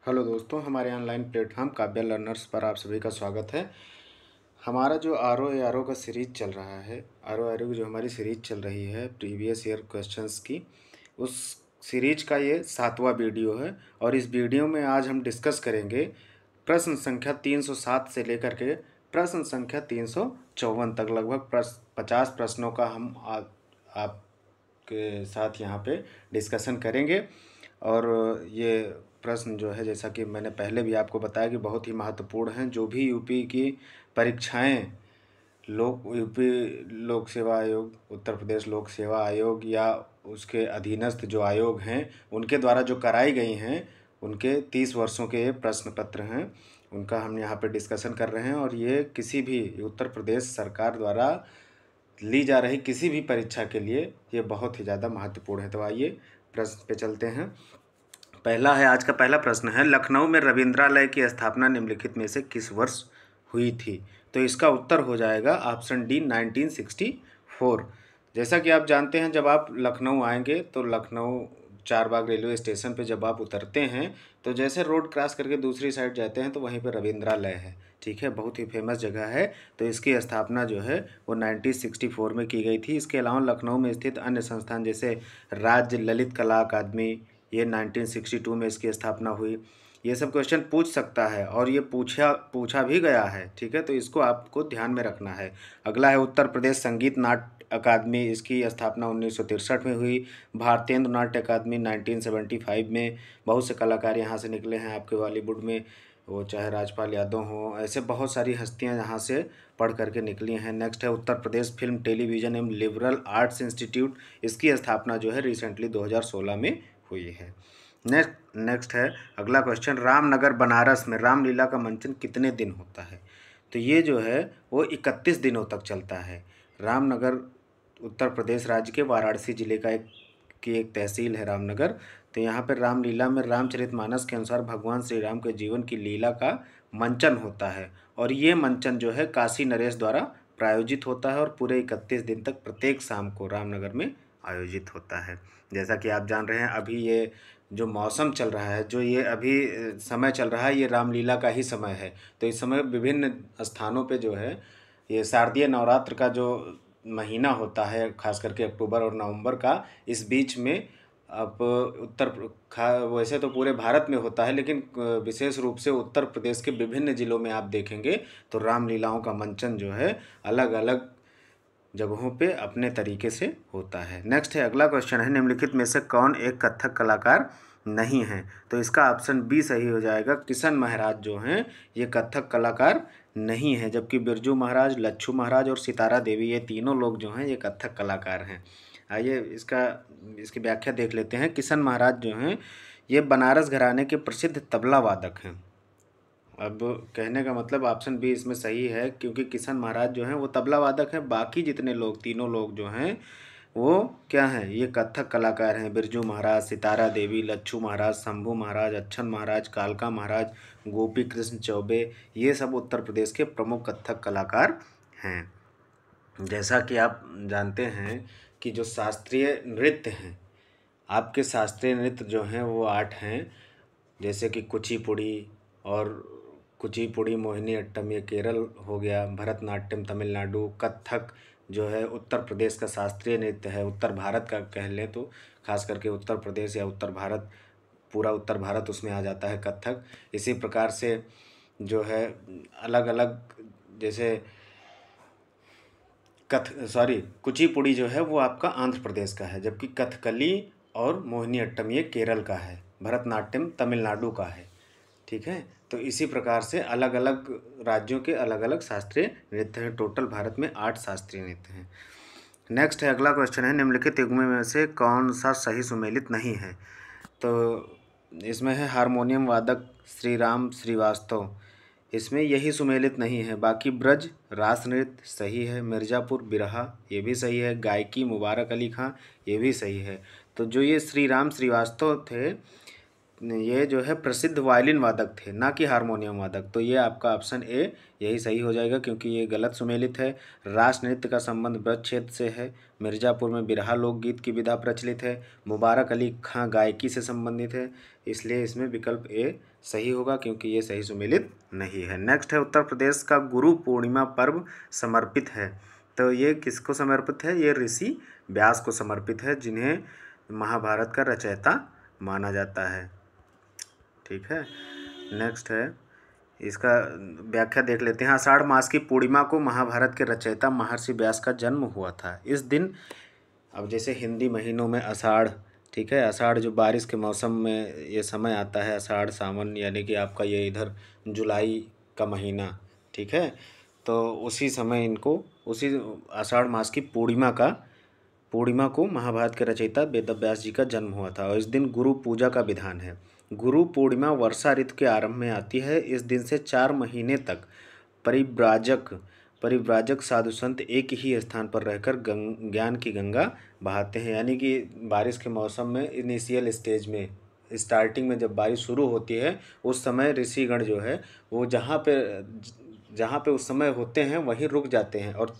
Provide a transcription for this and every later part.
Hello दोस्तों, हमारे online platform Kavya learners पर आप सभी का स्वागत है। हमारा जो आर ओ का सीरीज चल रहा है, आर ओ की जो हमारी सीरीज चल रही है प्रीवियस ईयर क्वेश्चंस की, उस सीरीज का ये 7वां वीडियो है। और इस वीडियो में आज हम डिस्कस करेंगे प्रश्न संख्या 307 से लेकर के प्रश्न संख्या 354 तक। लगभग 50 प्रश्नों का हम आपके साथ यहाँ पे डिस्कशन करेंगे। और ये प्रश्न जो है, जैसा कि मैंने पहले भी आपको बताया कि बहुत ही महत्वपूर्ण हैं। जो भी यूपी की परीक्षाएं यूपी लोक सेवा आयोग, उत्तर प्रदेश लोक सेवा आयोग या उसके अधीनस्थ जो आयोग हैं उनके द्वारा जो कराई गई हैं, उनके 30 वर्षों के ये प्रश्न पत्र हैं, उनका हम यहाँ पे डिस्कशन कर रहे हैं। और ये किसी भी उत्तर प्रदेश सरकार द्वारा ली जा रही किसी भी परीक्षा के लिए ये बहुत ही ज़्यादा महत्वपूर्ण है। तो आइए प्रश्न पे चलते हैं। पहला है, आज का पहला प्रश्न है, लखनऊ में रविंद्रालय की स्थापना निम्नलिखित में से किस वर्ष हुई थी? तो इसका उत्तर हो जाएगा ऑप्शन डी 1964। जैसा कि आप जानते हैं, जब आप लखनऊ आएंगे तो लखनऊ चारबाग रेलवे स्टेशन पे जब आप उतरते हैं तो जैसे रोड क्रॉस करके दूसरी साइड जाते हैं तो वहीं पर रविंद्रालय है। ठीक है, बहुत ही फेमस जगह है। तो इसकी स्थापना जो है वो 1964 में की गई थी। इसके अलावा लखनऊ में स्थित अन्य संस्थान जैसे राज्य ललित कला अकादमी, ये 1962 में इसकी स्थापना हुई। ये सब क्वेश्चन पूछ सकता है और ये पूछा भी गया है। ठीक है, तो इसको आपको ध्यान में रखना है। अगला है, उत्तर प्रदेश संगीत नाट्य अकादमी, इसकी स्थापना 1963 में हुई। भारतेंदु नाट्य अकादमी 1975 में। बहुत से कलाकार यहाँ से निकले हैं आपके बॉलीवुड में, वो चाहे राजपाल यादव हों, ऐसे बहुत सारी हस्तियाँ यहाँ से पढ़ करके निकली हैं। नेक्स्ट है, उत्तर प्रदेश फिल्म टेलीविज़न एवं लिबरल आर्ट्स इंस्टीट्यूट, इसकी स्थापना जो है रिसेंटली 2016 में हुई है। नेक्स्ट है अगला क्वेश्चन, रामनगर बनारस में रामलीला का मंचन कितने दिन होता है? तो ये जो है वो 31 दिनों तक चलता है। रामनगर उत्तर प्रदेश राज्य के वाराणसी जिले का एक तहसील है रामनगर। तो यहाँ पर रामलीला में रामचरितमानस के अनुसार भगवान श्री राम के जीवन की लीला का मंचन होता है। और ये मंचन जो है काशी नरेश द्वारा प्रायोजित होता है और पूरे 31 दिन तक प्रत्येक शाम को रामनगर में आयोजित होता है। जैसा कि आप जान रहे हैं, अभी ये जो मौसम चल रहा है, जो ये अभी समय चल रहा है, ये रामलीला का ही समय है। तो इस समय विभिन्न स्थानों पे जो है ये शारदीय नवरात्र का जो महीना होता है, खास करके अक्टूबर और नवंबर का, इस बीच में अब वैसे तो पूरे भारत में होता है, लेकिन विशेष रूप से उत्तर प्रदेश के विभिन्न ज़िलों में आप देखेंगे तो रामलीलाओं का मंचन जो है अलग अलग जगहों पे अपने तरीके से होता है। नेक्स्ट है, अगला क्वेश्चन है, निम्नलिखित में से कौन एक कथक कलाकार नहीं है? तो इसका ऑप्शन बी सही हो जाएगा। किशन महाराज जो हैं ये कथक कलाकार नहीं है, जबकि बिरजू महाराज, लच्छू महाराज और सितारा देवी, ये तीनों लोग जो हैं ये कथक कलाकार हैं। आइए इसकी व्याख्या देख लेते हैं। किशन महाराज जो हैं ये बनारस घराने के प्रसिद्ध तबला वादक हैं। अब कहने का मतलब ऑप्शन बी इसमें सही है, क्योंकि किशन महाराज जो हैं वो तबला वादक हैं। बाकी जितने लोग, तीनों लोग जो हैं वो क्या हैं, ये कथक कलाकार हैं। बिरजू महाराज, सितारा देवी, लच्छू महाराज, शंभू महाराज, अच्छन महाराज, कालका महाराज, गोपी कृष्ण चौबे, ये सब उत्तर प्रदेश के प्रमुख कथक कलाकार हैं। जैसा कि आप जानते हैं कि जो शास्त्रीय नृत्य हैं, आपके शास्त्रीय नृत्य जो हैं वो 8 हैं। जैसे कि कुचिपुड़ी, मोहिनी अट्टम ये केरल हो गया, भरतनाट्यम तमिलनाडु, कथक जो है उत्तर प्रदेश का शास्त्रीय नृत्य है। उत्तर भारत का कह लें तो खास करके उत्तर प्रदेश या उत्तर भारत, पूरा उत्तर भारत उसमें आ जाता है कथक। इसी प्रकार से जो है अलग अलग, जैसे कुचिपुड़ी जो है वो आपका आंध्र प्रदेश का है, जबकि कथकली और मोहिनी अट्टम ये केरल का है, भरतनाट्यम तमिलनाडु का है। ठीक है, तो इसी प्रकार से अलग अलग राज्यों के अलग अलग शास्त्रीय नृत्य हैं। टोटल भारत में 8 शास्त्रीय नृत्य हैं। नेक्स्ट है, अगला क्वेश्चन है, निम्नलिखित युग्म में से कौन सा सही सुमेलित नहीं है? तो इसमें है हारमोनियम वादक श्री राम श्रीवास्तव, इसमें यही सुमेलित नहीं है। बाकी ब्रज रास नृत्य सही है, मिर्ज़ापुर बिरहा ये भी सही है, गायकी मुबारक अली खां ये भी सही है। तो जो ये श्री राम श्रीवास्तव थे ये जो है प्रसिद्ध वायलिन वादक थे, ना कि हारमोनियम वादक। तो ये आपका ऑप्शन ए यही सही हो जाएगा, क्योंकि ये गलत सुमेलित है। रास नृत्य का संबंध ब्रज क्षेत्र से है। मिर्ज़ापुर में बिरहा लोकगीत की विधा प्रचलित है। मुबारक अली खां गायकी से संबंधित है, इसलिए इसमें विकल्प ए सही होगा, क्योंकि ये सही सुमेलित नहीं है। नेक्स्ट है, उत्तर प्रदेश का गुरु पूर्णिमा पर्व समर्पित है। तो ये किसको समर्पित है? ये ऋषि व्यास को समर्पित है, जिन्हें महाभारत का रचयिता माना जाता है। ठीक है, नेक्स्ट है, इसका व्याख्या देख लेते हैं। आषाढ़ मास की पूर्णिमा को महाभारत के रचयिता महर्षि व्यास का जन्म हुआ था। इस दिन, अब जैसे हिंदी महीनों में आषाढ़, ठीक है, आषाढ़ जो बारिश के मौसम में ये समय आता है, आषाढ़ सावन, यानी कि आपका ये इधर जुलाई का महीना, ठीक है, तो उसी समय इनको, उसी आषाढ़ मास की पूर्णिमा को महाभारत के रचयिता वेद व्यास जी का जन्म हुआ था, और इस दिन गुरु पूजा का विधान है। गुरु पूर्णिमा वर्षा ऋतु के आरंभ में आती है। इस दिन से 4 महीने तक परिव्राजक साधु संत एक ही स्थान पर रहकर ज्ञान की गंगा बहाते हैं। यानी कि बारिश के मौसम में इनिशियल स्टेज में, स्टार्टिंग में जब बारिश शुरू होती है, उस समय ऋषिगण जो है वो जहाँ पे उस समय होते हैं वहीं रुक जाते हैं, और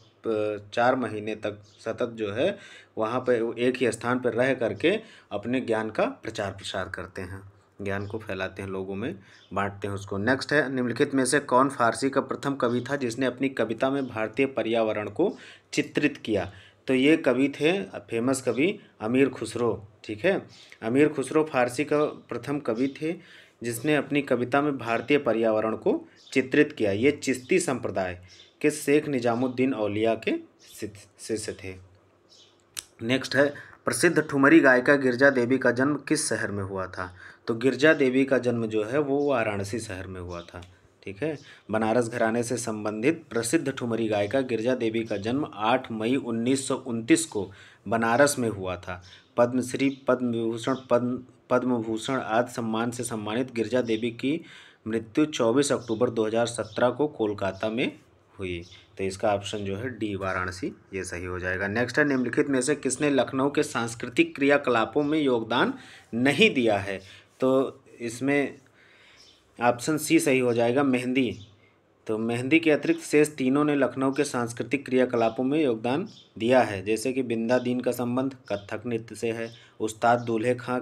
4 महीने तक सतत जो है वहाँ पे एक ही स्थान पर रह करके अपने ज्ञान का प्रचार प्रसार करते हैं, ज्ञान को फैलाते हैं, लोगों में बांटते हैं उसको। नेक्स्ट है, निम्नलिखित में से कौन फारसी का प्रथम कवि था जिसने अपनी कविता में भारतीय पर्यावरण को चित्रित किया? तो ये कवि थे फेमस कवि अमीर खुसरो। ठीक है, अमीर खुसरो फारसी का प्रथम कवि थे जिसने अपनी कविता में भारतीय पर्यावरण को चित्रित किया। ये चिश्ती संप्रदाय के शेख निजामुद्दीन औलिया के शिष्य थे। नेक्स्ट है, प्रसिद्ध ठुमरी गायिका गिरजा देवी का जन्म किस शहर में हुआ था? तो गिरजा देवी का जन्म जो है वो वाराणसी शहर में हुआ था। ठीक है, बनारस घराने से संबंधित प्रसिद्ध ठुमरी गायिका गिरजा देवी का जन्म 8 मई 1929 को बनारस में हुआ था। पद्मश्री, पद्म विभूषण, पद्म भूषण आदि सम्मान से सम्मानित गिरजा देवी की मृत्यु 24 अक्टूबर 2017 को कोलकाता में हुई। तो इसका ऑप्शन जो है डी वाराणसी, ये सही हो जाएगा। नेक्स्ट है, निम्नलिखित में से किसने लखनऊ के सांस्कृतिक क्रियाकलापों में योगदान नहीं दिया है? तो इसमें ऑप्शन सी सही हो जाएगा, मेहंदी। तो मेहंदी के अतिरिक्त शेष तीनों ने लखनऊ के सांस्कृतिक क्रियाकलापों में योगदान दिया है, जैसे कि बिंदा दीन का संबंध कथक नृत्य से है, उस्ताद दूल्हे खां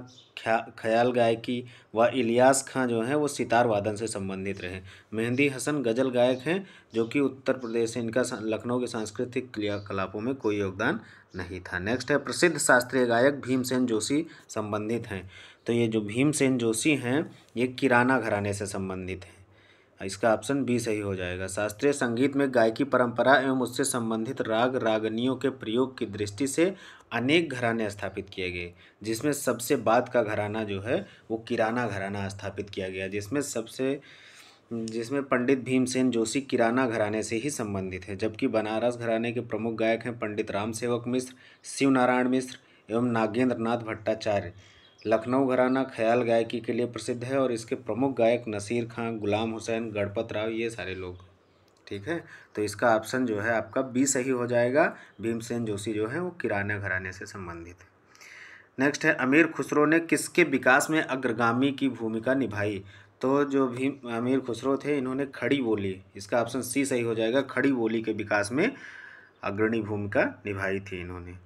ख्याल गायकी व इलियास खां जो हैं वो सितार वादन से संबंधित रहे। मेहंदी हसन गज़ल गायक हैं जो कि उत्तर प्रदेश से, इनका लखनऊ के सांस्कृतिक क्रियाकलापों में कोई योगदान नहीं था। नेक्स्ट है, प्रसिद्ध शास्त्रीय गायक भीमसेन जोशी संबंधित हैं। तो ये जो भीमसेन जोशी हैं ये किराना घराने से संबंधित हैं, इसका ऑप्शन बी सही हो जाएगा। शास्त्रीय संगीत में गायकी परंपरा एवं उससे संबंधित राग रागनियों के प्रयोग की दृष्टि से अनेक घराने स्थापित किए गए, जिसमें सबसे बाद का घराना जो है वो किराना घराना स्थापित किया गया, जिसमें पंडित भीमसेन जोशी किराना घराने से ही संबंधित है। जबकि बनारस घराने के प्रमुख गायक हैं पंडित राम सेवक मिश्र, शिव नारायण मिश्र एवं नागेंद्र नाथ भट्टाचार्य। लखनऊ घराना ख्याल गायकी के लिए प्रसिद्ध है और इसके प्रमुख गायक नसीर खां, गुलाम हुसैन, गणपत राव, ये सारे लोग। ठीक है, तो इसका ऑप्शन जो है आपका बी सही हो जाएगा। भीमसेन जोशी जो है वो किराना घराने से संबंधित है। नेक्स्ट है, अमीर खुसरो ने किसके विकास में अग्रगामी की भूमिका निभाई? तो जो अमीर खुसरो थे इन्होंने खड़ी बोली, इसका ऑप्शन सी सही हो जाएगा, खड़ी बोली के विकास में अग्रणी भूमिका निभाई थी इन्होंने।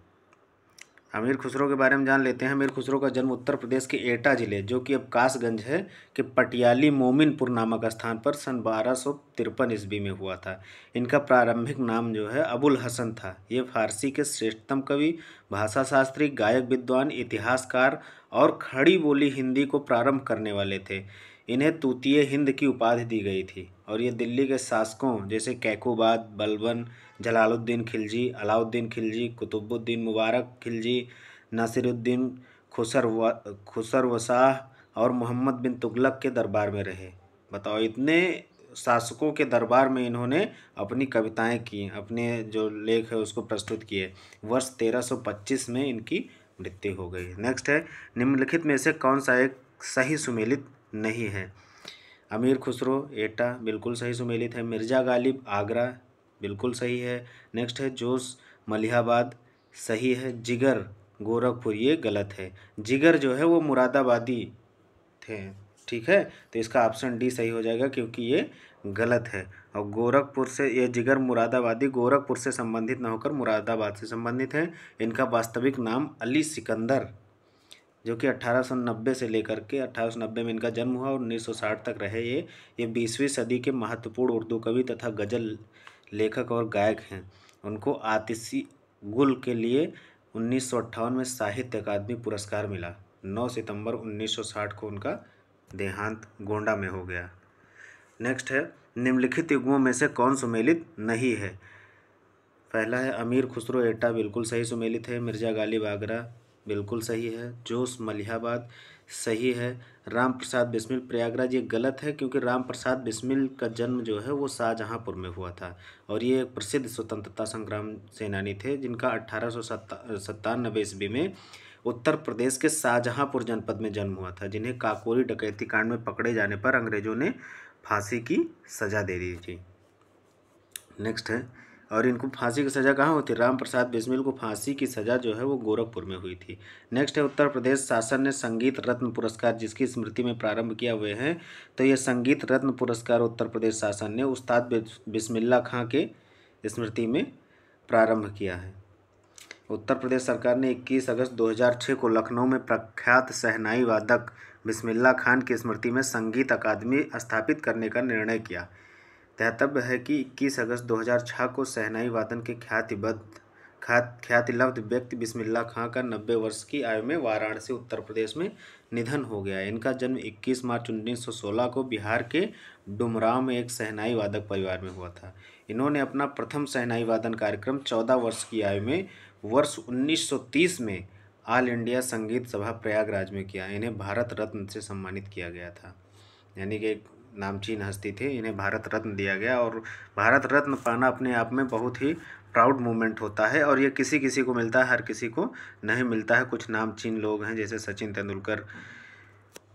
अमीर खुसरो के बारे में जान लेते हैं। अमीर खुसरो का जन्म उत्तर प्रदेश के एटा जिले, जो कि अब कासगंज है, के पटियाली मोमिनपुर नामक स्थान पर सन 1253 ईस्वी में हुआ था। इनका प्रारंभिक नाम जो है अबुल हसन था। ये फारसी के श्रेष्ठतम कवि, भाषा शास्त्री, गायक, विद्वान, इतिहासकार और खड़ी बोली हिंदी को प्रारंभ करने वाले थे। इन्हें तूतीय हिंद की उपाधि दी गई थी और ये दिल्ली के शासकों जैसे कैकोबाद, बलबन, जलालुद्दीन खिलजी, अलाउद्दीन खिलजी, कुतुबुद्दीन मुबारक खिलजी, नासिरुद्दीन खुसरवशाह और मोहम्मद बिन तुगलक के दरबार में रहे। बताओ, इतने शासकों के दरबार में इन्होंने अपनी कविताएं की, अपने जो लेख है उसको प्रस्तुत किए। वर्ष 1325 में इनकी मृत्यु हो गई। नेक्स्ट है, निम्नलिखित में से कौन सा एक सही सुमेलित नहीं है? अमीर खुसरो एटा बिल्कुल सही सुमेलित है। मिर्ज़ा गालिब आगरा बिल्कुल सही है। नेक्स्ट है, जोश मलिहाबाद सही है। जिगर गोरखपुर ये गलत है। जिगर जो है वो मुरादाबादी थे। ठीक है, तो इसका ऑप्शन डी सही हो जाएगा क्योंकि ये गलत है। और गोरखपुर से ये जिगर मुरादाबादी गोरखपुर से संबंधित न होकर मुरादाबाद से संबंधित है। इनका वास्तविक नाम अली सिकंदर, जो कि 1890 से लेकर के 1890 में इनका जन्म हुआ और 1960 तक रहे ये 20वीं सदी के महत्वपूर्ण उर्दू कवि तथा गज़ल लेखक और गायक हैं। उनको आतिशी गुल के लिए 1958 में साहित्य अकादमी पुरस्कार मिला। 9 सितंबर 1960 को उनका देहांत गोंडा में हो गया। नेक्स्ट है, निम्नलिखित युग्मों में से कौन सुमेलित नहीं है? पहला है अमीर खुसरो एटा, बिल्कुल सही सुमेलित है। मिर्ज़ा गालिब आगरा, बिल्कुल सही है। जोश मलिहाबाद, सही है। राम प्रसाद बिस्मिल प्रयागराज, ये गलत है क्योंकि राम प्रसाद बिस्मिल का जन्म जो है वो शाहजहाँपुर में हुआ था और ये एक प्रसिद्ध स्वतंत्रता संग्राम सेनानी थे जिनका 1897 ईस्वी में उत्तर प्रदेश के शाहजहाँपुर जनपद में जन्म हुआ था, जिन्हें काकोरी डकैती कांड में पकड़े जाने पर अंग्रेजों ने फांसी की सज़ा दे दी थी। नेक्स्ट है, और इनको फांसी की सज़ा कहाँ होती? राम प्रसाद बिस्मिल को फांसी की सज़ा जो है वो गोरखपुर में हुई थी। नेक्स्ट है, उत्तर प्रदेश शासन ने संगीत रत्न पुरस्कार जिसकी स्मृति में प्रारंभ किया हुए हैं, तो ये संगीत रत्न पुरस्कार उत्तर प्रदेश शासन ने उस्ताद बिस्मिल्लाह खां के स्मृति में प्रारंभ किया है। उत्तर प्रदेश सरकार ने 21 अगस्त 2006 को लखनऊ में प्रख्यात शहनाई वादक बिस्मिल्लाह खान की स्मृति में संगीत अकादमी स्थापित करने का निर्णय किया। ध्यातव्य है कि 21 अगस्त 2006 को शहनाई वादन के ख्यातिलब्ध व्यक्ति बिस्मिल्लाह खां का 90 वर्ष की आयु में वाराणसी उत्तर प्रदेश में निधन हो गया। इनका जन्म 21 मार्च 1916 को बिहार के डुमरांव में एक शहनाई वादक परिवार में हुआ था। इन्होंने अपना प्रथम शहनाई वादन कार्यक्रम 14 वर्ष की आयु में वर्ष 1930 में ऑल इंडिया संगीत सभा प्रयागराज में किया। इन्हें भारत रत्न से सम्मानित किया गया था, यानी कि एक नामचीन हस्ती थे, इन्हें भारत रत्न दिया गया। और भारत रत्न पाना अपने आप में बहुत ही प्राउड मोमेंट होता है और ये किसी किसी को मिलता है, हर किसी को नहीं मिलता है। कुछ नामचीन लोग हैं जैसे सचिन तेंदुलकर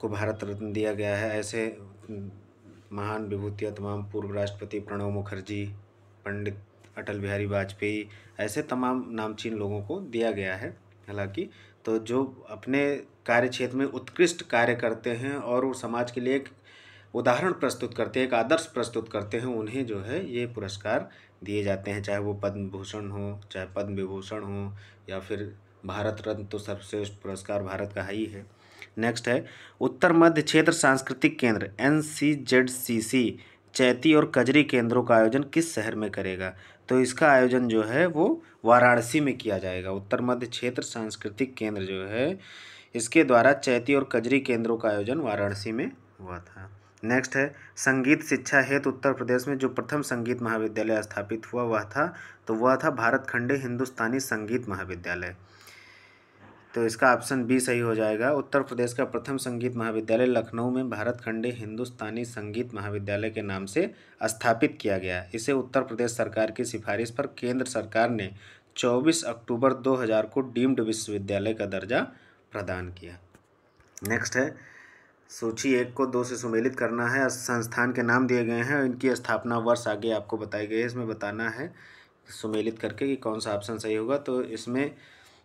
को भारत रत्न दिया गया है, ऐसे महान विभूतियाँ तमाम पूर्व राष्ट्रपति प्रणब मुखर्जी, पंडित अटल बिहारी वाजपेयी, ऐसे तमाम नामचीन लोगों को दिया गया है। हालांकि तो जो अपने कार्य क्षेत्र में उत्कृष्ट कार्य करते हैं और वो समाज के लिए एक उदाहरण प्रस्तुत करते हैं, एक आदर्श प्रस्तुत करते हैं, उन्हें जो है ये पुरस्कार दिए जाते हैं, चाहे वो पद्म भूषण हो, चाहे पद्म विभूषण हो या फिर भारत रत्न, तो सर्वश्रेष्ठ पुरस्कार भारत का ही है। नेक्स्ट है, उत्तर मध्य क्षेत्र सांस्कृतिक केंद्र NCZCC चैती और कजरी केंद्रों का आयोजन किस शहर में करेगा? तो इसका आयोजन जो है वो वाराणसी में किया जाएगा। उत्तर मध्य क्षेत्र सांस्कृतिक केंद्र जो है इसके द्वारा चैती और कजरी केंद्रों का आयोजन वाराणसी में हुआ था। नेक्स्ट है, संगीत शिक्षा हेतु उत्तर प्रदेश में जो प्रथम संगीत महाविद्यालय स्थापित हुआ वह था भारत खंडे हिंदुस्तानी संगीत महाविद्यालय। तो इसका ऑप्शन बी सही हो जाएगा। उत्तर प्रदेश का प्रथम संगीत महाविद्यालय लखनऊ में भारत खंडे हिंदुस्तानी संगीत महाविद्यालय के नाम से स्थापित किया गया। इसे उत्तर प्रदेश सरकार की सिफारिश पर केंद्र सरकार ने 24 अक्टूबर 2000 को डीम्ड विश्वविद्यालय का दर्जा प्रदान किया। नेक्स्ट है, सूची 1 को 2 से सुमेलित करना है। संस्थान के नाम दिए गए हैं, इनकी स्थापना वर्ष आगे आपको बताई गई है, इसमें बताना है सुमेलित करके कि कौन सा ऑप्शन सही होगा। तो इसमें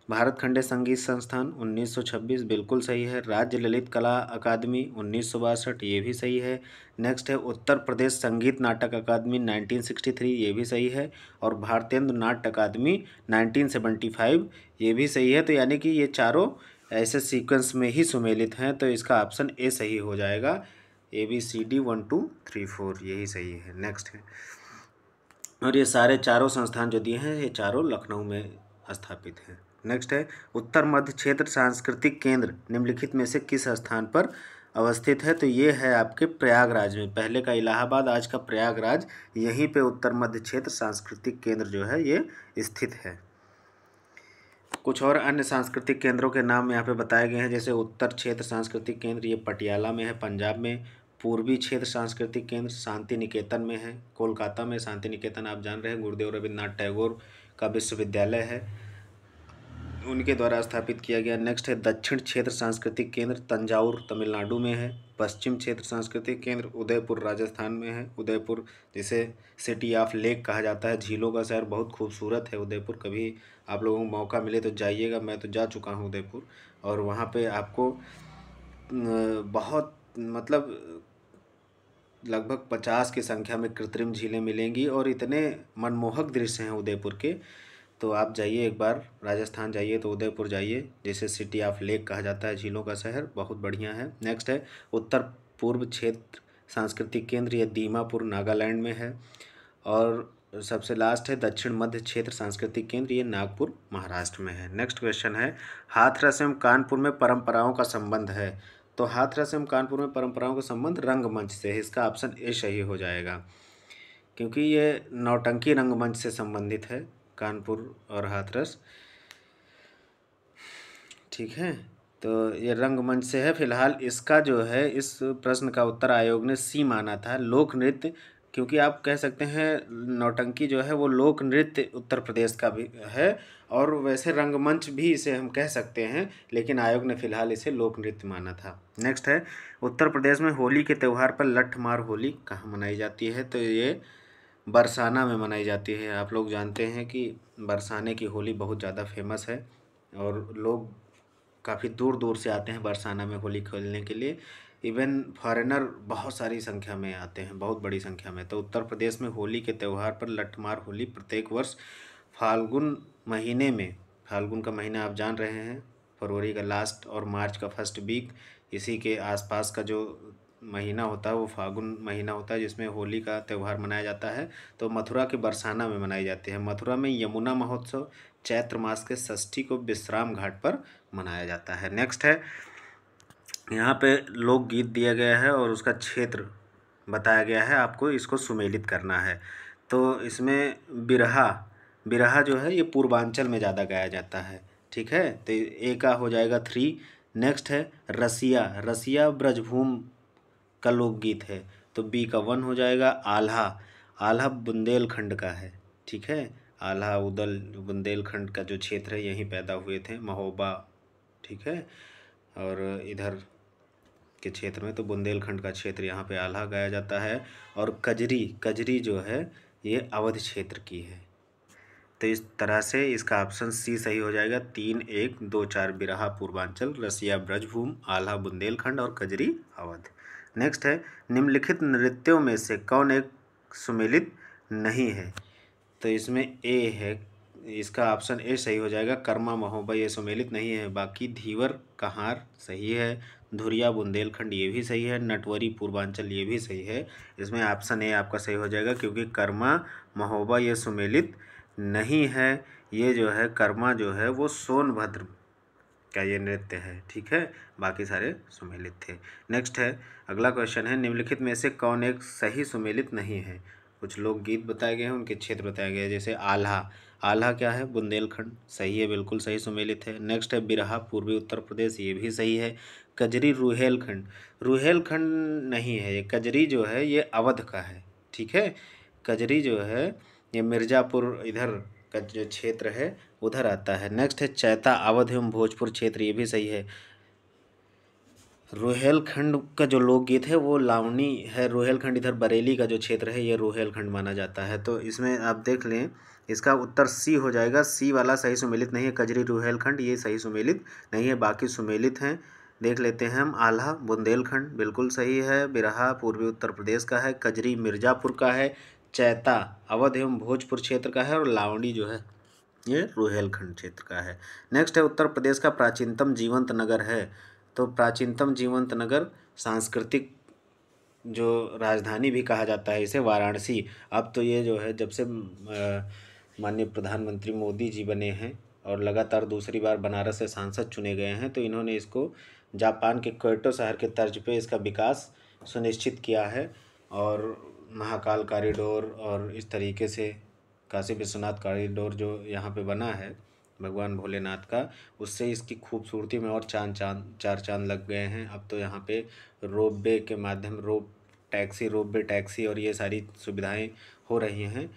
भारत खंडे संगीत संस्थान 1926 बिल्कुल सही है। राज्य ललित कला अकादमी 1962 ये भी सही है। नेक्स्ट है, उत्तर प्रदेश संगीत नाटक अकादमी 1963 ये भी सही है। और भारतेंदु नाट्य अकादमी 1975 ये भी सही है। तो यानी कि ये चारों ऐसे सीक्वेंस में ही सुमेलित हैं, तो इसका ऑप्शन ए सही हो जाएगा। ABCD 1 2 3 4 यही सही है। नेक्स्ट है, और ये सारे चारों संस्थान जो दिए हैं ये चारों लखनऊ में स्थापित हैं। नेक्स्ट है, उत्तर मध्य क्षेत्र सांस्कृतिक केंद्र निम्नलिखित में से किस स्थान पर अवस्थित है? तो ये है आपके प्रयागराज में। पहले का इलाहाबाद, आज का प्रयागराज, यहीं पे उत्तर मध्य क्षेत्र सांस्कृतिक केंद्र जो है ये स्थित है। कुछ और अन्य सांस्कृतिक केंद्रों के नाम यहाँ पे बताए गए हैं, जैसे उत्तर क्षेत्र सांस्कृतिक केंद्र ये पटियाला में है पंजाब में। पूर्वी क्षेत्र सांस्कृतिक केंद्र शांति निकेतन में है कोलकाता में। शांति निकेतन आप जान रहे हैं गुरुदेव रविन्द्रनाथ टैगोर का विश्वविद्यालय है, उनके द्वारा स्थापित किया गया। नेक्स्ट है, दक्षिण क्षेत्र सांस्कृतिक केंद्र तंजावुर तमिलनाडु में है। पश्चिम क्षेत्र सांस्कृतिक केंद्र उदयपुर राजस्थान में है। उदयपुर जिसे सिटी ऑफ लेक कहा जाता है, झीलों का शहर, बहुत खूबसूरत है उदयपुर। कभी आप लोगों को मौका मिले तो जाइएगा, मैं तो जा चुका हूँ उदयपुर, और वहाँ पे आपको बहुत मतलब लगभग 50 की संख्या में कृत्रिम झीलें मिलेंगी और इतने मनमोहक दृश्य हैं उदयपुर के। तो आप जाइए एक बार, राजस्थान जाइए तो उदयपुर जाइए, जिसे सिटी ऑफ लेक कहा जाता है, झीलों का शहर, बहुत बढ़िया है। नेक्स्ट है उत्तर पूर्व क्षेत्र सांस्कृतिक केंद्र, ये दीमापुर नागालैंड में है। और सबसे लास्ट है दक्षिण मध्य क्षेत्र सांस्कृतिक केंद्र, ये नागपुर महाराष्ट्र में है। नेक्स्ट क्वेश्चन है हाथरस एवं कानपुर में परंपराओं का संबंध है। तो हाथरस एवं कानपुर में परंपराओं का संबंध रंगमंच से है, इसका ऑप्शन ए सही हो जाएगा, क्योंकि ये नौटंकी रंगमंच से संबंधित है कानपुर और हाथरस। ठीक है, तो ये रंगमंच से है। फिलहाल इसका जो है, इस प्रश्न का उत्तर आयोग ने सी माना था, लोक नृत्य, क्योंकि आप कह सकते हैं नौटंकी जो है वो लोक नृत्य उत्तर प्रदेश का भी है, और वैसे रंगमंच भी इसे हम कह सकते हैं, लेकिन आयोग ने फिलहाल इसे लोक नृत्य माना था। नेक्स्ट है उत्तर प्रदेश में होली के त्यौहार पर लठमार होली कहाँ मनाई जाती है। तो ये बरसाना में मनाई जाती है। आप लोग जानते हैं कि बरसाने की होली बहुत ज़्यादा फेमस है और लोग काफ़ी दूर दूर से आते हैं बरसाना में होली खेलने के लिए। इवन फॉरेनर बहुत सारी संख्या में आते हैं, बहुत बड़ी संख्या में। तो उत्तर प्रदेश में होली के त्यौहार पर लठमार होली प्रत्येक वर्ष फाल्गुन महीने में, फाल्गुन का महीना आप जान रहे हैं, फरवरी का लास्ट और मार्च का फर्स्ट वीक, इसी के आसपास का जो महीना होता है वो फाल्गुन महीना होता है, जिसमें होली का त्यौहार मनाया जाता है। तो मथुरा के बरसाना में मनाई जाती है। मथुरा में यमुना महोत्सव चैत्र मास के षष्ठी को विश्राम घाट पर मनाया जाता है। नेक्स्ट है यहाँ पे लोकगीत दिया गया है और उसका क्षेत्र बताया गया है, आपको इसको सुमेलित करना है। तो इसमें बिरहा, बिरहा जो है ये पूर्वांचल में ज़्यादा गाया जाता है। ठीक है, तो ए का हो जाएगा 3। नेक्स्ट है रसिया, रसिया ब्रजभूम का लोकगीत है, तो बी का 1 हो जाएगा। आल्हा, आल्हा बुंदेलखंड का है। ठीक है, आल्हा उदल बुंदेलखंड का जो क्षेत्र है यहीं पैदा हुए थे महोबा। ठीक है, और इधर के क्षेत्र में तो बुंदेलखंड का क्षेत्र, यहाँ पे आल्हा गाया जाता है। और कजरी, कजरी जो है ये अवध क्षेत्र की है। तो इस तरह से इसका ऑप्शन सी सही हो जाएगा। 3, 1, 2, 4 बिरहा पूर्वांचल, रसिया ब्रजभूम, आल्हा बुंदेलखंड और कजरी अवध। नेक्स्ट है निम्नलिखित नृत्यों में से कौन एक सुमेलित नहीं है। तो इसमें ए है, इसका ऑप्शन ए सही हो जाएगा। कर्मा महोबा ये सुमेलित नहीं है। बाकी धीवर कहार सही है, धुरिया बुंदेलखंड ये भी सही है, नटवरी पूर्वांचल ये भी सही है। इसमें ऑप्शन ए आपका सही हो जाएगा, क्योंकि कर्मा महोबा ये सुमेलित नहीं है। ये जो है कर्मा जो है वो सोनभद्र का ये नृत्य है। ठीक है, बाकी सारे सुमेलित थे। नेक्स्ट है अगला क्वेश्चन है निम्नलिखित में से कौन एक सही सुमेलित नहीं है। कुछ लोग गीत बताए गए हैं, उनके क्षेत्र बताए गए हैं, जैसे आल्हा, आल्हा क्या है, बुंदेलखंड, सही है, बिल्कुल सही सुमेलित है। नेक्स्ट है बिरहा पूर्वी उत्तर प्रदेश, ये भी सही है। कजरी रुहेलखंड, रुहेलखंड नहीं है, ये कजरी जो है ये अवध का है। ठीक है, कजरी जो है ये मिर्ज़ापुर इधर का जो क्षेत्र है उधर आता है। नेक्स्ट है चैता अवध एवं भोजपुर क्षेत्र, ये भी सही है। रुहेलखंड का जो लोकगीत है वो लावनी है। रुहेलखंड इधर बरेली का जो क्षेत्र है ये रुहेलखंड माना जाता है। तो इसमें आप देख लें, इसका उत्तर सी हो जाएगा। सी वाला सही सुमेलित नहीं है, कजरी रुहेलखंड ये सही सुमेलित नहीं है, बाकी सुमेलित हैं। देख लेते हैं हम, आल्हा बुंदेलखंड बिल्कुल सही है, बिरहा पूर्वी उत्तर प्रदेश का है, कजरी मिर्ज़ापुर का है, चैता अवध एवं भोजपुर क्षेत्र का है, और लावनी जो है ये रुहेलखंड क्षेत्र का है। नेक्स्ट है उत्तर प्रदेश का प्राचीनतम जीवंत नगर है। तो प्राचीनतम जीवंत नगर सांस्कृतिक जो राजधानी भी कहा जाता है इसे, वाराणसी। अब तो ये जो है जब से माननीय प्रधानमंत्री मोदी जी बने हैं और लगातार दूसरी बार बनारस से सांसद चुने गए हैं, तो इन्होंने इसको जापान के क्योटो शहर के तर्ज पे इसका विकास सुनिश्चित किया है। और महाकाल कॉरिडोर और इस तरीके से काशी विश्वनाथ कॉरिडोर जो यहाँ पे बना है भगवान भोलेनाथ का, उससे इसकी खूबसूरती में और चार चांद लग गए हैं। अब तो यहाँ पे रोपवे के माध्यम रोपवे टैक्सी और ये सारी सुविधाएं हो रही हैं।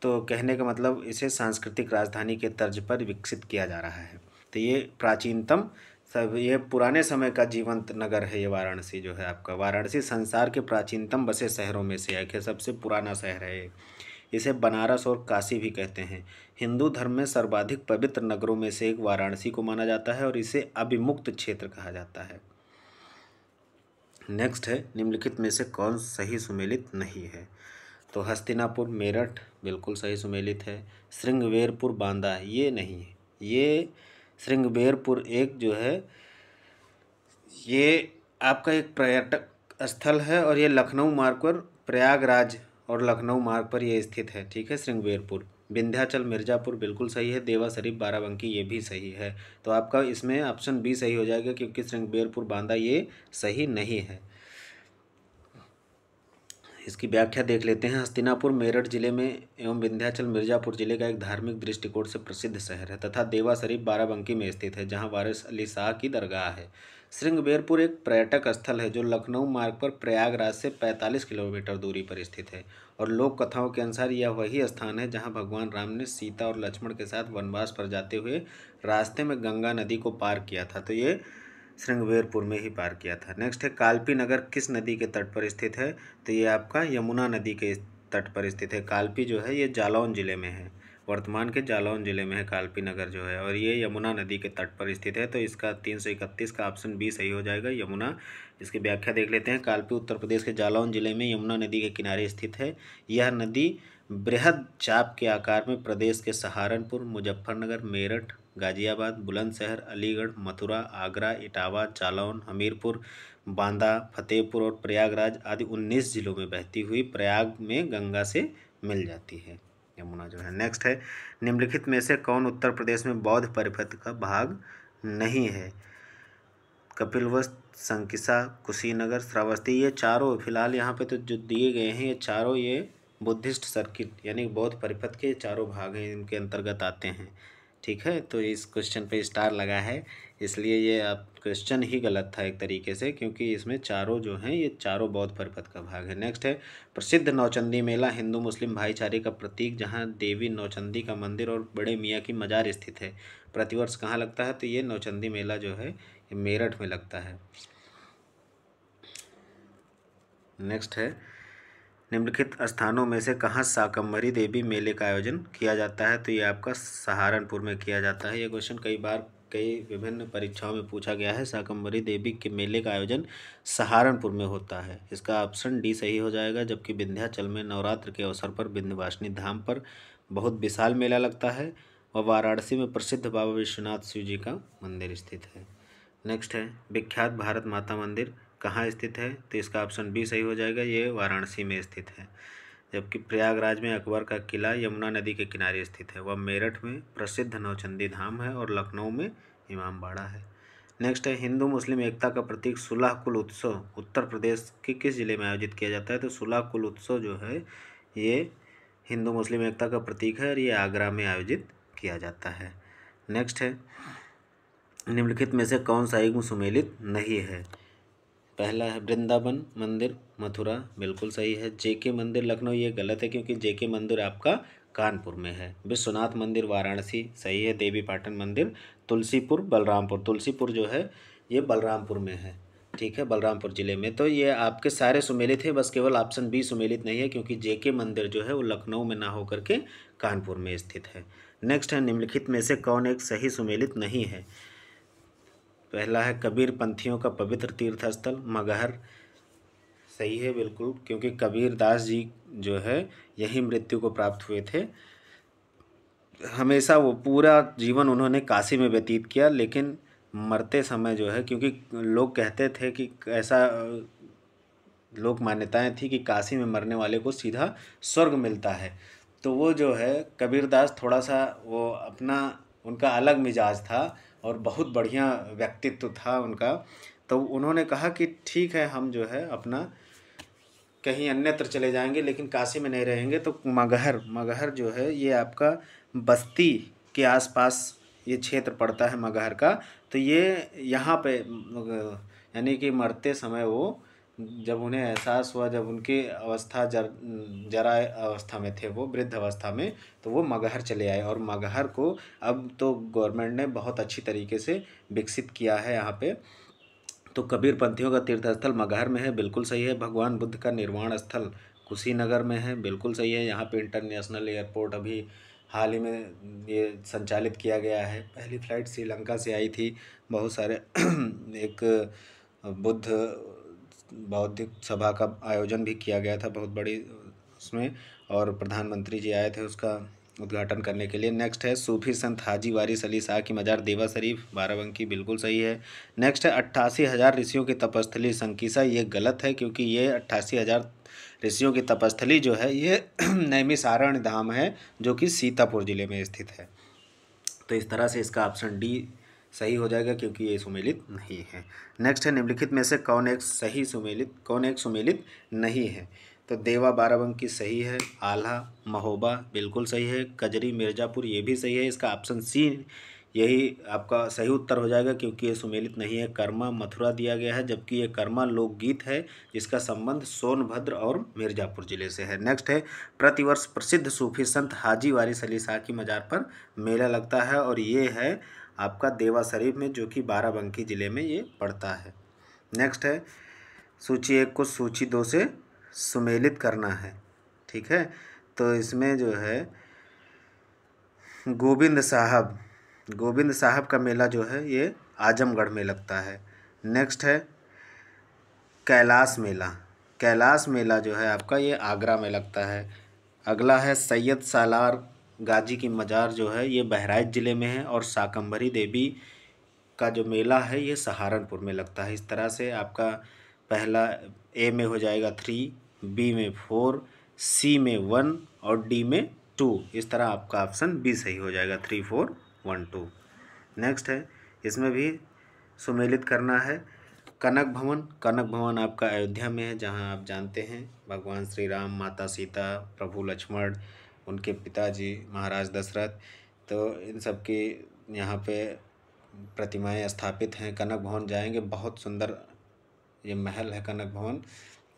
तो कहने का मतलब इसे सांस्कृतिक राजधानी के तर्ज पर विकसित किया जा रहा है। तो ये प्राचीनतम सब, ये पुराने समय का जीवंत नगर है। ये वाराणसी जो है आपका, वाराणसी संसार के प्राचीनतम बसे शहरों में से एक है, सबसे पुराना शहर है ये। इसे बनारस और काशी भी कहते हैं। हिंदू धर्म में सर्वाधिक पवित्र नगरों में से एक वाराणसी को माना जाता है और इसे अविमुक्त क्षेत्र कहा जाता है। नेक्स्ट है, निम्नलिखित में से कौन सही सुमेलित नहीं है? तो हस्तिनापुर मेरठ बिल्कुल सही सुमेलित है। श्रृंगवेरपुर बांदा ये नहीं है। ये श्रृंगवेरपुर एक जो है ये आपका एक पर्यटक स्थल है और ये लखनऊ मार्ग पर, प्रयागराज और लखनऊ मार्ग पर ये स्थित है। ठीक है, श्रृंगवेरपुर। विंध्याचल मिर्ज़ापुर बिल्कुल सही है। देवा शरीफ बाराबंकी ये भी सही है। तो आपका इसमें ऑप्शन बी सही हो जाएगा क्योंकि श्रृंगवेरपुर बांदा ये सही नहीं है। इसकी व्याख्या देख लेते हैं। हस्तिनापुर मेरठ जिले में एवं विंध्याचल मिर्ज़ापुर जिले का एक धार्मिक दृष्टिकोण से प्रसिद्ध शहर है तथा देवा शरीफ बाराबंकी में स्थित है जहां वारिस अली शाह की दरगाह है। श्रृंगवेरपुर एक पर्यटक स्थल है जो लखनऊ मार्ग पर प्रयागराज से 45 किलोमीटर दूरी पर स्थित है और लोक कथाओं के अनुसार यह वही स्थान है जहाँ भगवान राम ने सीता और लक्ष्मण के साथ वनवास पर जाते हुए रास्ते में गंगा नदी को पार किया था। तो ये श्रृंगवेरपुर में ही पार किया था। नेक्स्ट है, कालपी नगर किस नदी के तट पर स्थित है? तो ये आपका यमुना नदी के तट पर स्थित है। कालपी जो है ये जालौन जिले में है, वर्तमान के जालौन जिले में है कालपी नगर जो है, और ये यमुना नदी के तट पर स्थित है। तो इसका 331 का ऑप्शन बी सही हो जाएगा, यमुना। इसकी व्याख्या देख लेते हैं। कालपी उत्तर प्रदेश के जालौन जिले में यमुना नदी के किनारे स्थित है। यह नदी बृहद चाप के आकार में प्रदेश के सहारनपुर, मुजफ्फरनगर, मेरठ, गाजियाबाद, बुलंदशहर, अलीगढ़, मथुरा, आगरा, इटावा, जालौन, हमीरपुर, बांदा, फतेहपुर और प्रयागराज आदि 19 जिलों में बहती हुई प्रयाग में गंगा से मिल जाती है यमुना जो है। नेक्स्ट है, निम्नलिखित में से कौन उत्तर प्रदेश में बौद्ध परिपथ का भाग नहीं है? कपिलवस्तु, संकिसा, कुशीनगर, श्रावस्ती ये चारों फिलहाल यहाँ पे तो जो दिए गए हैं ये चारों ये बुद्धिस्ट सर्किट यानी बौद्ध परिपथ के चारों भाग हैं, इनके अंतर्गत आते हैं। ठीक है, तो इस क्वेश्चन पे स्टार लगा है इसलिए ये आप क्वेश्चन ही गलत था एक तरीके से, क्योंकि इसमें चारों जो हैं ये चारों बौद्ध परिपथ का भाग है। नेक्स्ट है, प्रसिद्ध नौचंदी मेला हिंदू मुस्लिम भाईचारे का प्रतीक जहाँ देवी नौचंदी का मंदिर और बड़े मियाँ की मजार स्थित है, प्रतिवर्ष कहाँ लगता है? तो ये नौचंदी मेला जो है ये मेरठ में लगता है। नेक्स्ट है, निम्नलिखित स्थानों में से कहाँ शाकंभरी देवी मेले का आयोजन किया जाता है? तो ये आपका सहारनपुर में किया जाता है। ये क्वेश्चन कई बार कई विभिन्न परीक्षाओं में पूछा गया है। शाकंभरी देवी के मेले का आयोजन सहारनपुर में होता है। इसका ऑप्शन डी सही हो जाएगा। जबकि विंध्याचल में नवरात्र के अवसर पर विंध्यवासिनी धाम पर बहुत विशाल मेला लगता है और वाराणसी में प्रसिद्ध बाबा विश्वनाथ शिव जी का मंदिर स्थित है। नेक्स्ट है, विख्यात भारत माता मंदिर कहाँ स्थित है? तो इसका ऑप्शन बी सही हो जाएगा, ये वाराणसी में स्थित है। जबकि प्रयागराज में अकबर का किला यमुना नदी के किनारे स्थित है। वह मेरठ में प्रसिद्ध नौचंदी धाम है और लखनऊ में इमामबाड़ा है। नेक्स्ट है, हिंदू मुस्लिम एकता का प्रतीक सुलह कुल उत्सव उत्तर प्रदेश के किस जिले में आयोजित किया जाता है? तो सुलह कुल उत्सव जो है ये हिंदू मुस्लिम एकता का प्रतीक है और ये आगरा में आयोजित किया जाता है। नेक्स्ट है, निम्नलिखित में से कौन सा युग्म सुमेलित नहीं है? पहला है वृंदावन मंदिर मथुरा, बिल्कुल सही है। जेके मंदिर लखनऊ ये गलत है क्योंकि जेके मंदिर आपका कानपुर में है। विश्वनाथ मंदिर वाराणसी सही है। देवी पाटन मंदिर तुलसीपुर बलरामपुर, तुलसीपुर जो है ये बलरामपुर में है। ठीक है, बलरामपुर जिले में। तो ये आपके सारे सुमेलित है, बस केवल ऑप्शन बी सुमेलित नहीं है क्योंकि जेके मंदिर जो है वो लखनऊ में ना होकर के कानपुर में स्थित है। नेक्स्ट है, निम्नलिखित में से कौन एक सही सुमेलित नहीं है? पहला है, कबीर पंथियों का पवित्र तीर्थ स्थल मगहर सही है बिल्कुल, क्योंकि कबीर दास जी जो है यही मृत्यु को प्राप्त हुए थे। हमेशा वो पूरा जीवन उन्होंने काशी में व्यतीत किया, लेकिन मरते समय जो है, क्योंकि लोग कहते थे कि ऐसा लोक मान्यताएं थी कि काशी में मरने वाले को सीधा स्वर्ग मिलता है। तो वो जो है कबीरदास थोड़ा सा वो अपना उनका अलग मिजाज था और बहुत बढ़िया व्यक्तित्व था उनका। तो उन्होंने कहा कि ठीक है हम जो है अपना कहीं अन्यत्र चले जाएंगे लेकिन काशी में नहीं रहेंगे। तो मगहर जो है ये आपका बस्ती के आसपास ये क्षेत्र पड़ता है मगहर का। तो ये यहाँ पे यानी कि मरते समय वो जब उन्हें एहसास हुआ, जब उनकी अवस्था जरा अवस्था में थे, वो वृद्ध अवस्था में, तो वो मगहर चले आए और मगहर को अब तो गवर्नमेंट ने बहुत अच्छी तरीके से विकसित किया है यहाँ पे। तो कबीर पंथियों का तीर्थ स्थल मगहर में है, बिल्कुल सही है। भगवान बुद्ध का निर्वाण स्थल कुशीनगर में है, बिल्कुल सही है। यहाँ पे इंटरनेशनल एयरपोर्ट अभी हाल ही में ये संचालित किया गया है। पहली फ़्लाइट श्रीलंका से आई थी। बहुत सारे एक बुद्ध बौद्धिक सभा का आयोजन भी किया गया था बहुत बड़ी उसमें, और प्रधानमंत्री जी आए थे उसका उद्घाटन करने के लिए। नेक्स्ट है सूफी संत हाजी वारिस अली शाह की मज़ार देवा शरीफ, बाराबंकी, बिल्कुल सही है। नेक्स्ट है 88,000 ऋषियों की तपस्थली संकीसा, ये गलत है क्योंकि ये 88,000 ऋषियों की तपस्थली जो है ये नैमिषारण्य धाम है जो कि सीतापुर ज़िले में स्थित है। तो इस तरह से इसका ऑप्शन डी सही हो जाएगा क्योंकि ये सुमेलित नहीं है। नेक्स्ट है निम्नलिखित में से कौन एक सुमेलित नहीं है। तो देवा बाराबंकी सही है, आल्हा महोबा बिल्कुल सही है, कजरी मिर्ज़ापुर ये भी सही है। इसका ऑप्शन सी यही आपका सही उत्तर हो जाएगा क्योंकि ये सुमेलित नहीं है। कर्मा मथुरा दिया गया है जबकि ये कर्मा लोकगीत है जिसका संबंध सोनभद्र और मिर्ज़ापुर ज़िले से है। नेक्स्ट है प्रतिवर्ष प्रसिद्ध सूफी संत हाजी वारिस अली शाह की मज़ार पर मेला लगता है और ये है आपका देवा शरीफ में जो कि बाराबंकी ज़िले में ये पड़ता है। नेक्स्ट है सूची 1 को सूची 2 से सुमेलित करना है, ठीक है। तो इसमें जो है गोविंद साहब का मेला जो है ये आजमगढ़ में लगता है। नेक्स्ट है कैलाश मेला जो है आपका ये आगरा में लगता है। अगला है सैयद सालार गाजी की मज़ार जो है ये बहराइच ज़िले में है और शाकंभरी देवी का जो मेला है ये सहारनपुर में लगता है। इस तरह से आपका पहला ए में हो जाएगा 3, बी में 4, सी में 1 और डी में 2। इस तरह आपका ऑप्शन बी सही हो जाएगा 3, 4, 1, 2। नेक्स्ट है इसमें भी सुमेलित करना है कनक भवन आपका अयोध्या में है जहां आप जानते हैं भगवान श्री राम, माता सीता, प्रभु लक्ष्मण, उनके पिताजी महाराज दशरथ, तो इन सब की यहाँ पे प्रतिमाएं स्थापित हैं। कनक भवन जाएंगे, बहुत सुंदर ये महल है कनक भवन,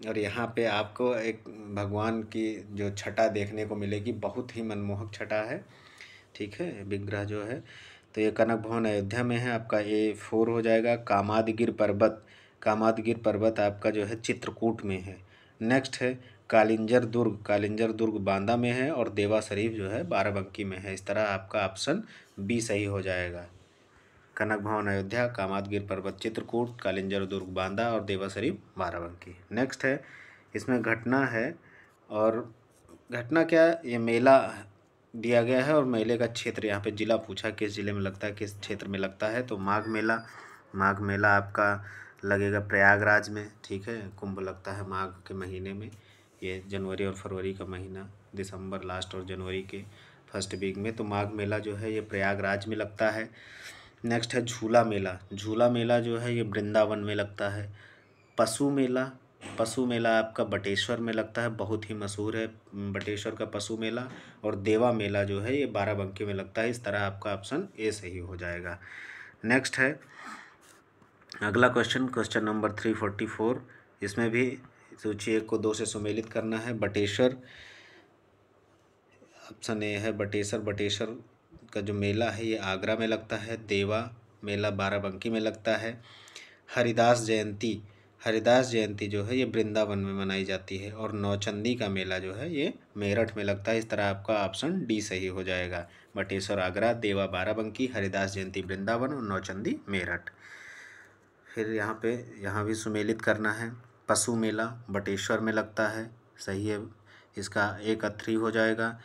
और यहाँ पे आपको एक भगवान की जो छटा देखने को मिलेगी, बहुत ही मनमोहक छटा है, ठीक है, विग्रह जो है। तो ये कनक भवन अयोध्या में है, आपका A4 हो जाएगा। कामादगिर पर्वत आपका जो है चित्रकूट में है। नेक्स्ट है कालिंजर दुर्ग बांदा में है और देवा शरीफ जो है बाराबंकी में है। इस तरह आपका ऑप्शन बी सही हो जाएगा। कनक भवन अयोध्या, कामादगिर पर्वत चित्रकूट, कालिंजर दुर्ग बांदा और देवा शरीफ बाराबंकी। नेक्स्ट है इसमें घटना है, और घटना क्या, ये मेला दिया गया है और मेले का क्षेत्र यहाँ पे जिला पूछा किस जिले में लगता है, किस क्षेत्र में लगता है। तो माघ मेला आपका लगेगा प्रयागराज में, ठीक है। कुंभ लगता है माघ के महीने में, ये जनवरी और फरवरी का महीना, दिसंबर लास्ट और जनवरी के फर्स्ट वीक में। तो माघ मेला जो है ये प्रयागराज में लगता है। नेक्स्ट है झूला मेला जो है ये वृंदावन में लगता है। पशु मेला आपका बटेश्वर में लगता है, बहुत ही मशहूर है बटेश्वर का पशु मेला। और देवा मेला जो है ये बाराबंकी में लगता है। इस तरह आपका ऑप्शन ए सही हो जाएगा। नेक्स्ट है अगला क्वेश्चन नंबर 344। इसमें भी सूची 1 को 2 से सुमेलित करना है। बटेश्वर, ऑप्शन ए है बटेश्वर का जो मेला है ये आगरा में लगता है। देवा मेला बाराबंकी में लगता है। हरिदास जयंती जो है ये वृंदावन में मनाई जाती है। और नौचंदी का मेला जो है ये मेरठ में लगता है। इस तरह आपका ऑप्शन डी सही हो जाएगा। बटेश्वर आगरा, देवा बाराबंकी, हरिदास जयंती वृंदावन और नौचंदी मेरठ। फिर यहाँ भी सुमेलित करना है। पशु मेला बटेश्वर में लगता है, सही है, इसका ए का 3 हो जाएगा।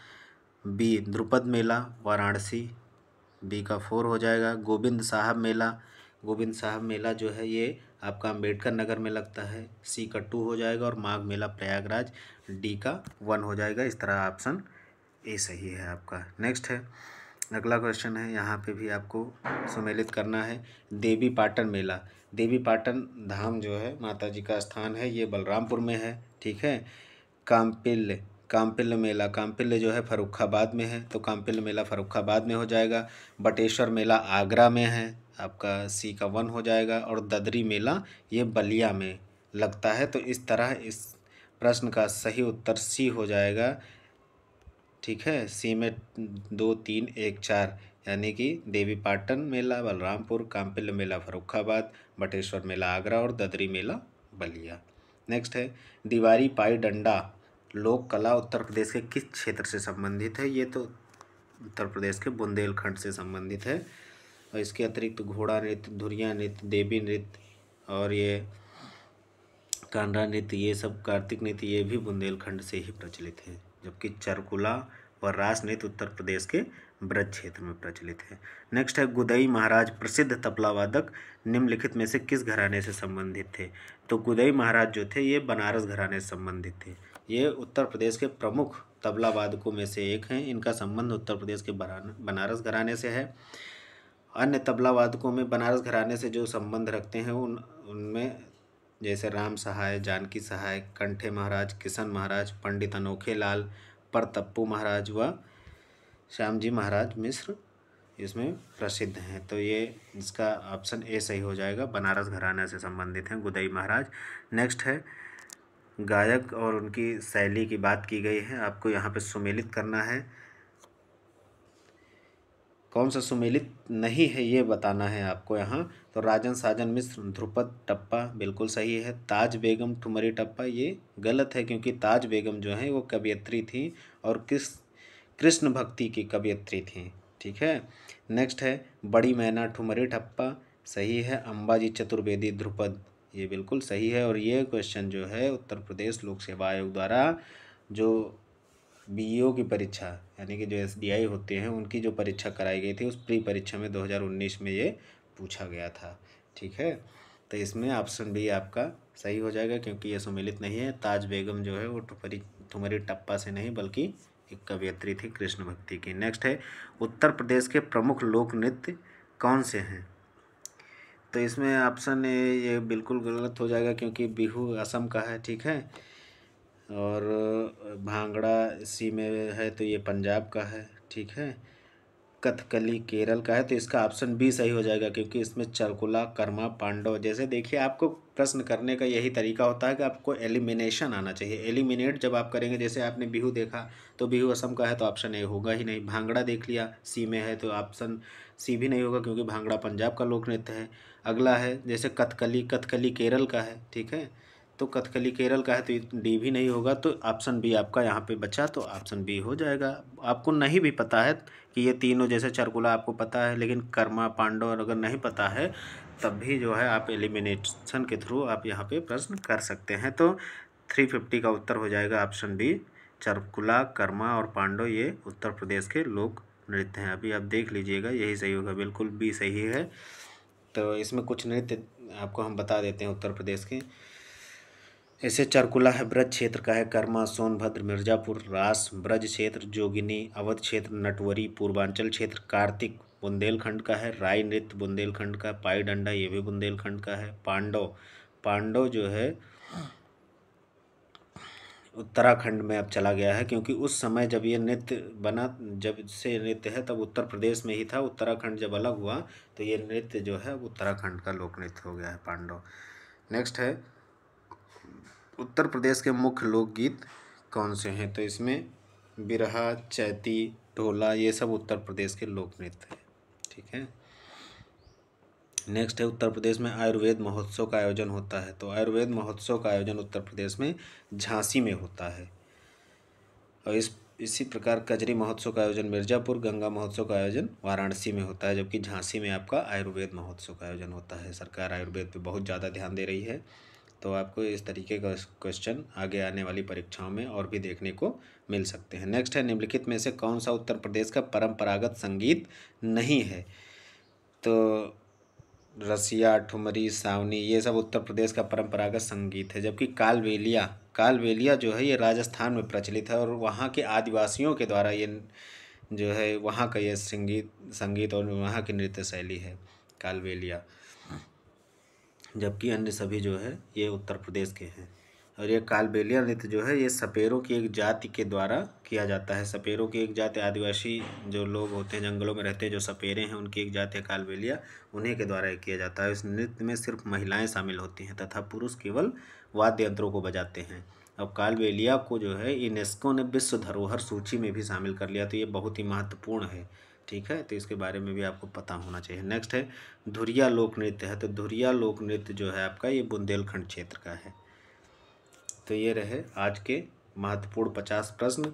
बी द्रुपद मेला वाराणसी, बी का 4 हो जाएगा। गोविंद साहब मेला जो है ये आपका अम्बेडकर नगर में लगता है, सी का 2 हो जाएगा। और माघ मेला प्रयागराज, डी का 1 हो जाएगा। इस तरह ऑप्शन ए सही है आपका। नेक्स्ट है अगला क्वेश्चन है, यहाँ पे भी आपको सुमेलित करना है। देवी पाटन धाम जो है माता जी का स्थान है, ये बलरामपुर में है, ठीक है। काम्पिल्य मेला जो है फर्रुखाबाद में है, तो काम्पिल्य मेला फर्रुखाबाद में हो जाएगा। बटेश्वर मेला आगरा में है, आपका सी का 1 हो जाएगा। और ददरी मेला ये बलिया में लगता है। तो इस तरह इस प्रश्न का सही उत्तर सी हो जाएगा, ठीक है। सी में 2, 3, 1, 4, यानी कि देवी पाटन मेला बलरामपुर, काम्पिल्य मेला फर्रुखाबाद, बटेश्वर मेला आगरा और ददरी मेला बलिया। नेक्स्ट है दीवारी पाई डंडा लोक कला उत्तर प्रदेश के किस क्षेत्र से संबंधित है। ये तो उत्तर प्रदेश के बुंदेलखंड से संबंधित है। और इसके अतिरिक्त घोड़ा नृत्य, धुरिया नृत्य, देवी नृत्य और ये कानरा नृत्य, ये सब कार्तिक नृत्य, ये भी बुंदेलखंड से ही प्रचलित है। जबकि चरकुला व रास नृत्य उत्तर प्रदेश के ब्रज क्षेत्र में प्रचलित है। नेक्स्ट है गुदई महाराज प्रसिद्ध तबला वादक निम्नलिखित में से किस घराने से संबंधित थे? तो गुदई महाराज जो थे ये बनारस घराने से संबंधित थे। ये उत्तर प्रदेश के प्रमुख तबला वादकों में से एक हैं। इनका संबंध उत्तर प्रदेश के बनारस घराने से है। अन्य तबला वादकों में बनारस घराने से जो संबंध रखते हैं उनमें जैसे राम सहाय, जानकी सहाय, कंठे महाराज, किशन महाराज, पंडित अनोखे लाल, परतप्पू महाराज व श्यामजी महाराज मिश्र इसमें प्रसिद्ध हैं। तो ये इसका ऑप्शन ए सही हो जाएगा, बनारस घराना से संबंधित हैं गुदई महाराज। नेक्स्ट है गायक और उनकी शैली की बात की गई है। आपको यहाँ पे सुमेलित करना है, कौन सा सुमेलित नहीं है ये बताना है आपको यहाँ। तो राजन साजन मिश्र, ध्रुपद टप्पा बिल्कुल सही है। ताज बेगम ठुमरी टप्पा ये गलत है, क्योंकि ताज बेगम जो है वो कवियत्री थी और कृष्ण भक्ति की कवियत्री थी। ठीक है। नेक्स्ट है बड़ी मैना ठुमरी टप्पा, सही है। अंबाजी चतुर्वेदी ध्रुपद, ये बिल्कुल सही है। और ये क्वेश्चन जो है उत्तर प्रदेश लोक सेवा आयोग द्वारा जो बीईओ की परीक्षा यानी कि जो एसडीआई होते हैं उनकी जो परीक्षा कराई गई थी उस प्री परीक्षा में 2019 में ये पूछा गया था। ठीक है। तो इसमें ऑप्शन बी आपका सही हो जाएगा, क्योंकि ये सुमेलित नहीं है। ताज बेगम जो है वो ठुमरी टप्पा से नहीं बल्कि एक कवियत्री थी कृष्ण भक्ति की। नेक्स्ट है उत्तर प्रदेश के प्रमुख लोक नृत्य कौन से हैं? तो इसमें ऑप्शन ए ये बिल्कुल गलत हो जाएगा, क्योंकि बिहू असम का है। ठीक है। और भांगड़ा इसी में है तो ये पंजाब का है। ठीक है। कथकली केरल का है, तो इसका ऑप्शन बी सही हो जाएगा, क्योंकि इसमें चरकुला, कर्मा, पांडव जैसे देखिए आपको प्रश्न करने का यही तरीका होता है कि आपको एलिमिनेशन आना चाहिए। एलिमिनेट जब आप करेंगे, जैसे आपने बिहू देखा तो बिहू असम का है तो ऑप्शन ए होगा ही नहीं। भांगड़ा देख लिया सी में है तो ऑप्शन सी भी नहीं होगा, क्योंकि भांगड़ा पंजाब का लोक नृत्य है। अगला है जैसे कथकली केरल का है। ठीक है। तो कथकली केरल का है तो डी भी नहीं होगा, तो ऑप्शन बी आपका यहाँ पे बचा, तो ऑप्शन बी हो जाएगा। आपको नहीं भी पता है कि ये तीनों, जैसे चरकुला आपको पता है लेकिन कर्मा पांडव अगर नहीं पता है तब भी जो है आप एलिमिनेशन के थ्रू आप यहाँ पे प्रश्न कर सकते हैं। तो 350 का उत्तर हो जाएगा ऑप्शन डी, चरकुला, कर्मा और पांडव ये उत्तर प्रदेश के लोक नृत्य हैं। अभी आप देख लीजिएगा यही सही होगा, बिल्कुल बी सही है। तो इसमें कुछ नृत्य आपको हम बता देते हैं उत्तर प्रदेश के। ऐसे चरकुला है ब्रज क्षेत्र का है, कर्मा सोनभद्र मिर्जापुर, रास ब्रज क्षेत्र, जोगिनी अवध क्षेत्र, नटवरी पूर्वांचल क्षेत्र, कार्तिक बुंदेलखंड का है, राई नृत्य बुंदेलखंड का, पाई डंडा ये भी बुंदेलखंड का है, पांडव जो है उत्तराखंड में अब चला गया है, क्योंकि उस समय जब ये नृत्य बना, जब से नृत्य है तब उत्तर प्रदेश में ही था। उत्तराखंड जब अलग हुआ तो ये नृत्य जो है उत्तराखंड का लोक नृत्य हो गया है पांडव। नेक्स्ट है उत्तर प्रदेश के मुख्य लोकगीत कौन से हैं? तो इसमें बिरहा, चैती, ढोला ये सब उत्तर प्रदेश के लोक नृत्य हैं। ठीक है। नेक्स्ट है उत्तर प्रदेश में आयुर्वेद महोत्सव का आयोजन होता है। तो आयुर्वेद महोत्सव का आयोजन उत्तर प्रदेश में झांसी में होता है। और इसी प्रकार कजरी महोत्सव का आयोजन मिर्जापुर, गंगा महोत्सव का आयोजन वाराणसी में होता है, जबकि झांसी में आपका आयुर्वेद महोत्सव का आयोजन होता है। सरकार आयुर्वेद पे बहुत ज़्यादा ध्यान दे रही है। तो आपको इस तरीके का क्वेश्चन आगे आने वाली परीक्षाओं में और भी देखने को मिल सकते हैं। नेक्स्ट है निम्नलिखित में से कौन सा उत्तर प्रदेश का परंपरागत संगीत नहीं है? तो रसिया, ठुमरी, सावनी ये सब उत्तर प्रदेश का परंपरागत संगीत है, जबकि कालबेलिया जो है ये राजस्थान में प्रचलित है और वहाँ के आदिवासियों के द्वारा ये जो है वहाँ का ये संगीत और वहाँ की नृत्य शैली है कालबेलिया, जबकि अन्य सभी जो है ये उत्तर प्रदेश के हैं। और ये कालबेलिया नृत्य जो है ये सपेरों की एक जाति के द्वारा किया जाता है। सपेरों की एक जाति, आदिवासी जो लोग होते हैं जंगलों में रहते हैं, जो सपेरे हैं उनकी एक जाति है कालबेलिया, उन्हीं के द्वारा ये किया जाता है। इस नृत्य में सिर्फ महिलाएं शामिल होती हैं तथा पुरुष केवल वाद्य यंत्रों को बजाते हैं। अब कालबेलिया को जो है यूनेस्को ने विश्व धरोहर सूची में भी शामिल कर लिया, तो ये बहुत ही महत्वपूर्ण है। ठीक है। तो इसके बारे में भी आपको पता होना चाहिए। नेक्स्ट है धुरिया लोक नृत्य है। तो धुरिया लोक नृत्य जो है आपका ये बुंदेलखंड क्षेत्र का है। तो ये रहे आज के महत्वपूर्ण 50 प्रश्न।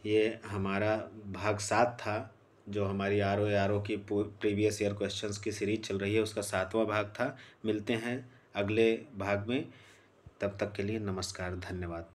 ये हमारा भाग 7 था, जो हमारी आर ओ की प्रीवियस ईयर क्वेश्चंस की सीरीज चल रही है, उसका 7वां भाग था। मिलते हैं अगले भाग में तब तक के लिए नमस्कार, धन्यवाद।